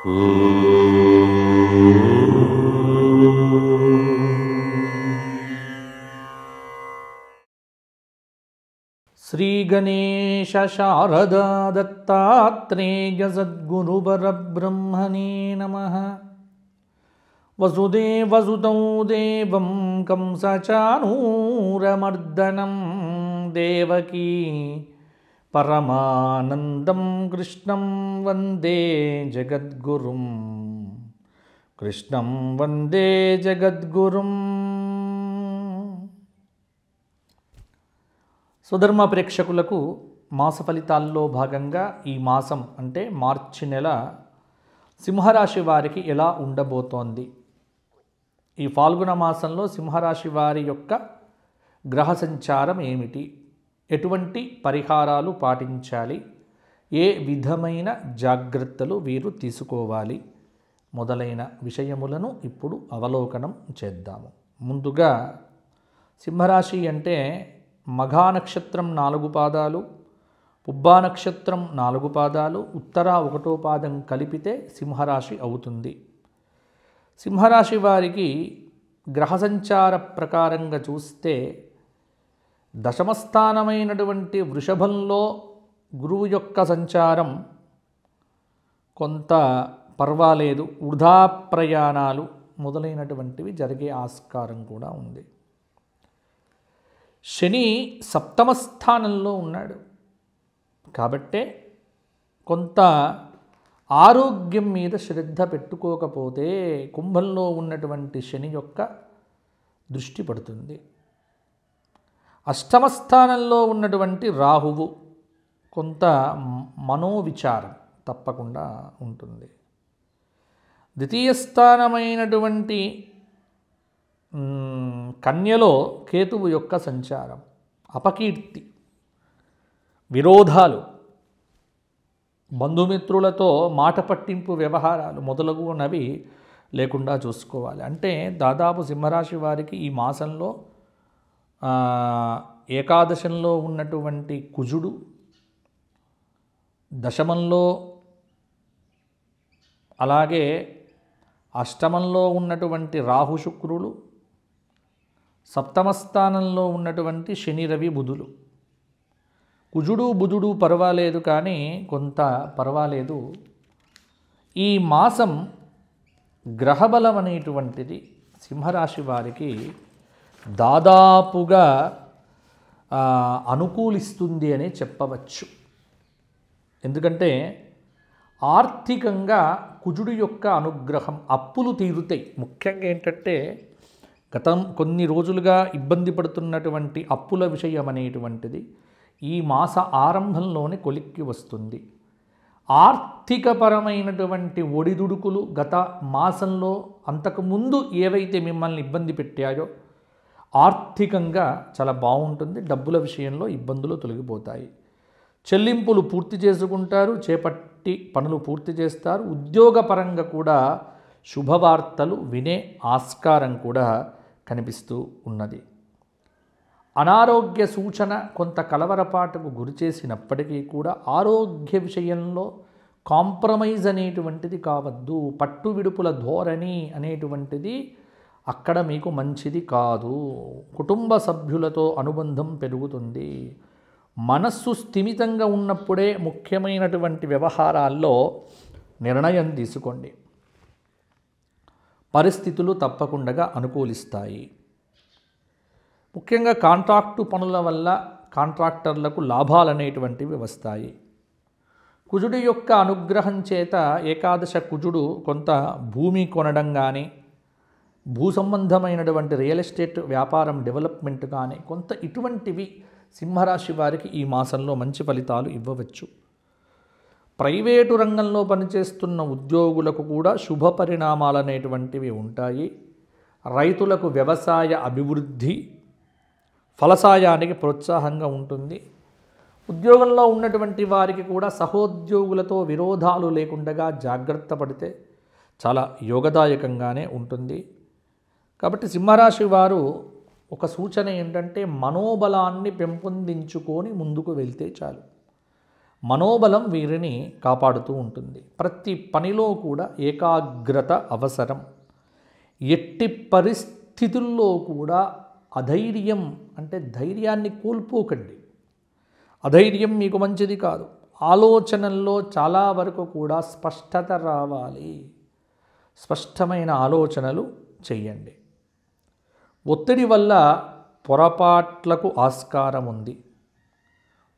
శ్రీ గణేశ శారదా దత్తాత్రేయ సద్గురుపరబ్రహ్మణే నమః. వసుదేవసుతం దేవం కంసచానూరమర్దనం దేవకీ పరమానందం కృష్ణం వందే జగద్గురుం. కృష్ణం వందే జగద్గురుం. సుధర్మ ప్రేక్షకులకు మాస ఫలితాల్లో భాగంగా ఈ మాసం అంటే మార్చి నెల సింహరాశి వారికి ఎలా ఉండబోతోంది, ఈ ఫాల్గుణ మాసంలో సింహరాశి వారి యొక్క గ్రహ సంచారం ఏమిటి, ఎటువంటి పరిహారాలు పాటించాలి, ఏ విధమైన జాగ్రత్తలు వీరు తీసుకోవాలి మొదలైన విషయములను ఇప్పుడు అవలోకనం చేద్దాము. ముందుగా సింహరాశి అంటే మఘా నక్షత్రం 4 పాదాలు, పుబ్బా నక్షత్రం 4 పాదాలు, ఉత్తర 1వ పాదం కలిపితే సింహరాశి అవుతుంది. సింహరాశి వారికి గ్రహ సంచార ప్రకారంగా చూస్తే దశమస్థానమైనటువంటి వృషభంలో గురువు యొక్క సంచారం కొంత పర్వాలేదు, వృధా ప్రయాణాలు మొదలైనటువంటివి జరిగే ఆస్కారం కూడా ఉంది. శని 7వ స్థానంలో ఉన్నాడు కాబట్టే కొంత ఆరోగ్యం మీద శ్రద్ధ పెట్టుకోకపోతే కుంభంలో ఉన్నటువంటి శని యొక్క దృష్టి పడుతుంది. 8వ స్థానంలో ఉన్నటువంటి రాహువు కొంత మనోవిచారం తప్పకుండా ఉంటుంది. ద్వితీయ స్థానమైనటువంటి కన్యలో కేతువు యొక్క సంచారం అపకీర్తి, విరోధాలు, బంధుమిత్రులతో మాట పట్టింపు వ్యవహారాలు మొదలగునవి లేకుండా చూసుకోవాలి. అంటే దాదాపు సింహరాశి వారికి ఈ మాసంలో ఏకాదశంలో ఉన్నటువంటి కుజుడు, దశమంలో అలాగే అష్టమంలో ఉన్నటువంటి రాహు శుక్రులు, 7వ స్థానంలో ఉన్నటువంటి శని రవి బుధులు. కుజుడు బుధుడు పర్వాలేదు కానీ కొంత పర్వాలేదు. ఈ మాసం గ్రహబలం అనేటువంటిది సింహరాశి వారికి దాదాపుగా అనుకూలిస్తుంది అనే చెప్పవచ్చు. ఎందుకంటే ఆర్థికంగా కుజుడు యొక్క అనుగ్రహం, అప్పులు తీరుతాయి. ముఖ్యంగా ఏంటంటే కొన్ని రోజులుగా ఇబ్బంది పడుతున్నటువంటి అప్పుల విషయం అనేటువంటిది ఈ మాస ఆరంభంలోనే కొలిక్కి వస్తుంది. ఆర్థికపరమైనటువంటి ఒడిదుడుకులు గత మాసంలో అంతకుముందు ఏవైతే మిమ్మల్ని ఇబ్బంది పెట్టాయో ఆర్థికంగా చాలా బాగుంటుంది. డబ్బుల విషయంలో ఇబ్బందులు తొలగిపోతాయి. చెల్లింపులు పూర్తి చేసుకుంటారు, చేపట్టి పనులు పూర్తి చేస్తారు. ఉద్యోగపరంగా కూడా శుభవార్తలు వినే ఆస్కారం కూడా కనిపిస్తూ ఉన్నది. అనారోగ్య సూచన కొంత కలవరపాటుకు గురి చేసినప్పటికీ కూడా ఆరోగ్య విషయంలో కాంప్రమైజ్ అనేటువంటిది కావద్దు. పట్టు విడుపుల ధోరణి అనేటువంటిది అక్కడ మీకు మంచిది కాదు. కుటుంబ సభ్యులతో అనుబంధం పెరుగుతుంది. మనస్సు స్థిమితంగా ఉన్నప్పుడే ముఖ్యమైనటువంటి వ్యవహారాల్లో నిర్ణయం తీసుకోండి. పరిస్థితులు తప్పకుండా అనుకూలిస్తాయి. ముఖ్యంగా కాంట్రాక్టు పనుల వల్ల కాంట్రాక్టర్లకు లాభాలు అనేటువంటివి వస్తాయి. కుజుడు యొక్క అనుగ్రహం చేత ఏకాదశ కుజుడు కొంత భూమి కొనడం కానీ, భూ సంబంధమైనటువంటి రియల్ ఎస్టేట్ వ్యాపారం డెవలప్మెంట్ కానీ కొంత ఇటువంటివి సింహరాశి వారికి ఈ మాసంలో మంచి ఫలితాలు ఇవ్వవచ్చు. ప్రైవేటు రంగంలో పనిచేస్తున్న ఉద్యోగులకు కూడా శుభ పరిణామాలు అనేటువంటివి ఉంటాయి. రైతులకు వ్యవసాయ అభివృద్ధి, ఫలసాయానికి ప్రోత్సాహంగా ఉంటుంది. ఉద్యోగంలో ఉన్నటువంటి వారికి కూడా సహోద్యోగులతో విరోధాలు లేకుండా జాగ్రత్త పడితే చాలా యోగదాయకంగానే ఉంటుంది. కాబట్టి సింహరాశి వారు ఒక సూచన ఏంటంటే మనోబలాన్ని పెంపొందించుకొని ముందుకు వెళ్తే చాలు. మనోబలం వీరిని కాపాడుతూ ఉంటుంది. ప్రతి పనిలో కూడా ఏకాగ్రత అవసరం. ఎట్టి పరిస్థితుల్లో కూడా అధైర్యం అంటే ధైర్యాన్ని కోల్పోకండి. అధైర్యం మీకు మంచిది కాదు. ఆలోచనల్లో చాలా వరకు కూడా స్పష్టత రావాలి. స్పష్టమైన ఆలోచనలు చెయ్యండి. ఒత్తిడి వల్ల పొరపాట్లకు ఆస్కారం ఉంది.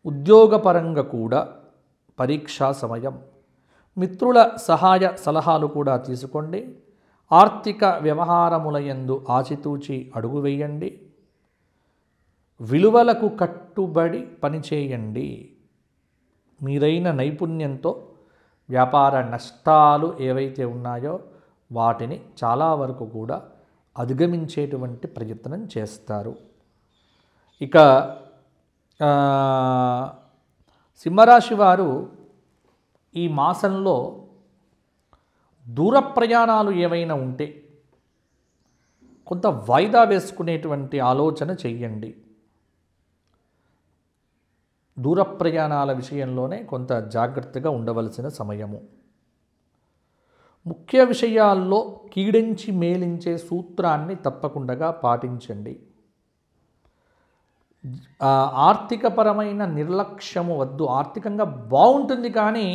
ఉద్యోగపరంగా కూడా పరీక్షా సమయం. మిత్రుల సహాయ సలహాలు కూడా తీసుకోండి. ఆర్థిక వ్యవహారములయందు ఆచితూచి అడుగు వేయండి. విలువలకు కట్టుబడి పనిచేయండి. మీరైన నైపుణ్యంతో వ్యాపార నష్టాలు ఏవైతే ఉన్నాయో వాటిని చాలా వరకు కూడా అధిగమించేటువంటి ప్రయత్నం చేస్తారు. ఇక సింహరాశి వారు ఈ మాసంలో దూర ప్రయాణాలు ఏవైనా ఉంటే కొంత వాయిదా వేసుకునేటువంటి ఆలోచన చెయ్యండి. దూర ప్రయాణాల విషయంలోనే కొంత జాగ్రత్తగా ఉండవలసిన సమయము. ముఖ్య విషయాల్లో కీడించి మేలించే సూత్రాన్ని తప్పకుండా పాటించండి. ఆర్థికపరమైన నిర్లక్ష్యము వద్దు. ఆర్థికంగా బాగుంటుంది కానీ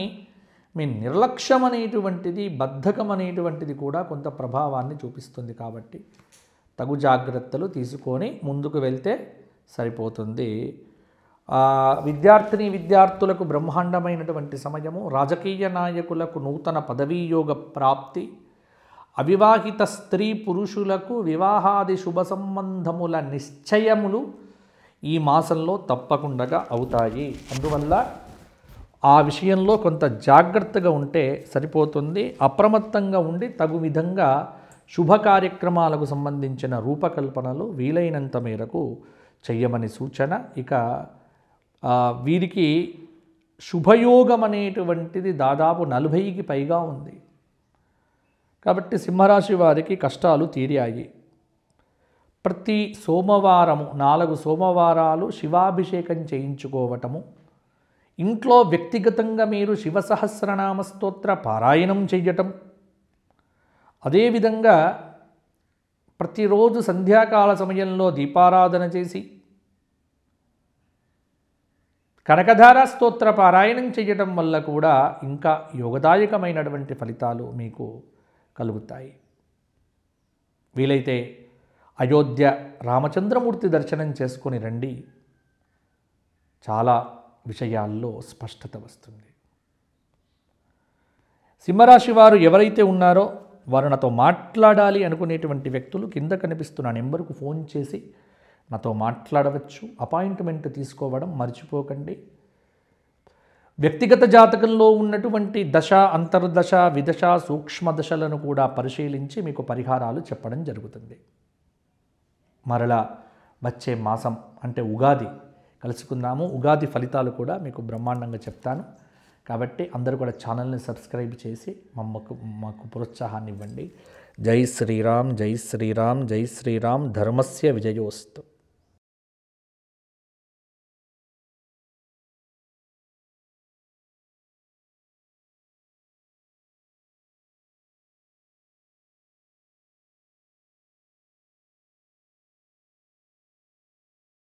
మీ నిర్లక్ష్యం అనేటువంటిది, బద్ధకం అనేటువంటిది కూడా కొంత ప్రభావాన్ని చూపిస్తుంది. కాబట్టి తగు జాగ్రత్తలు తీసుకొని ముందుకు వెళ్తే సరిపోతుంది. విద్యార్థులకు బ్రహ్మాండమైనటువంటి సమయము. రాజకీయ నాయకులకు నూతన పదవీయోగ ప్రాప్తి. అవివాహిత స్త్రీ పురుషులకు వివాహాది శుభ సంబంధముల నిశ్చయములు ఈ మాసంలో తప్పకుండా అవుతాయి. అందువల్ల ఆ విషయంలో కొంత జాగ్రత్తగా ఉంటే సరిపోతుంది. అప్రమత్తంగా ఉండి తగు విధంగా శుభ కార్యక్రమాలకు సంబంధించిన రూపకల్పనలు వీలైనంత మేరకు చెయ్యమని సూచన. ఇక వీరికి శుభయోగం అనేటువంటిది దాదాపు 40కి పైగా ఉంది. కాబట్టి సింహరాశి వారికి కష్టాలు తీరాయి. ప్రతి సోమవారము 4 సోమవారాలు శివాభిషేకం చేయించుకోవటము, ఇంట్లో వ్యక్తిగతంగా మీరు శివ సహస్రనామ స్తోత్ర పారాయణం చెయ్యటం, అదేవిధంగా ప్రతిరోజు సంధ్యాకాల సమయంలో దీపారాధన చేసి కనకధార స్తోత్ర పారాయణం చేయటం వల్ల కూడా ఇంకా యోగదాయకమైనటువంటి ఫలితాలు మీకు కలుగుతాయి. వీలైతే అయోధ్య రామచంద్రమూర్తి దర్శనం చేసుకొని రండి. చాలా విషయాల్లో స్పష్టత వస్తుంది. సింహరాశి వారు ఎవరైతే ఉన్నారో వారు నాతో మాట్లాడాలి అనుకునేటువంటి వ్యక్తులు కింద కనిపిస్తున్న నెంబర్కు ఫోన్ చేసి నాతో మాట్లాడవచ్చు. అపాయింట్మెంట్ తీసుకోవడం మర్చిపోకండి. వ్యక్తిగత జాతకంలో ఉన్నటువంటి దశ, అంతర్దశ, విదశ, సూక్ష్మ దశలను కూడా పరిశీలించి మీకు పరిహారాలు చెప్పడం జరుగుతుంది. మరలా వచ్చే మాసం అంటే ఉగాది కలుసుకుందాము. ఉగాది ఫలితాలు కూడా మీకు బ్రహ్మాండంగా చెప్తాను. కాబట్టి అందరూ కూడా ఛానల్ని సబ్స్క్రైబ్ చేసి మాకు ప్రోత్సాహాన్ని ఇవ్వండి. జై శ్రీరామ్, జై శ్రీరామ్, జై శ్రీరామ్. ధర్మస్య విజయోస్తు.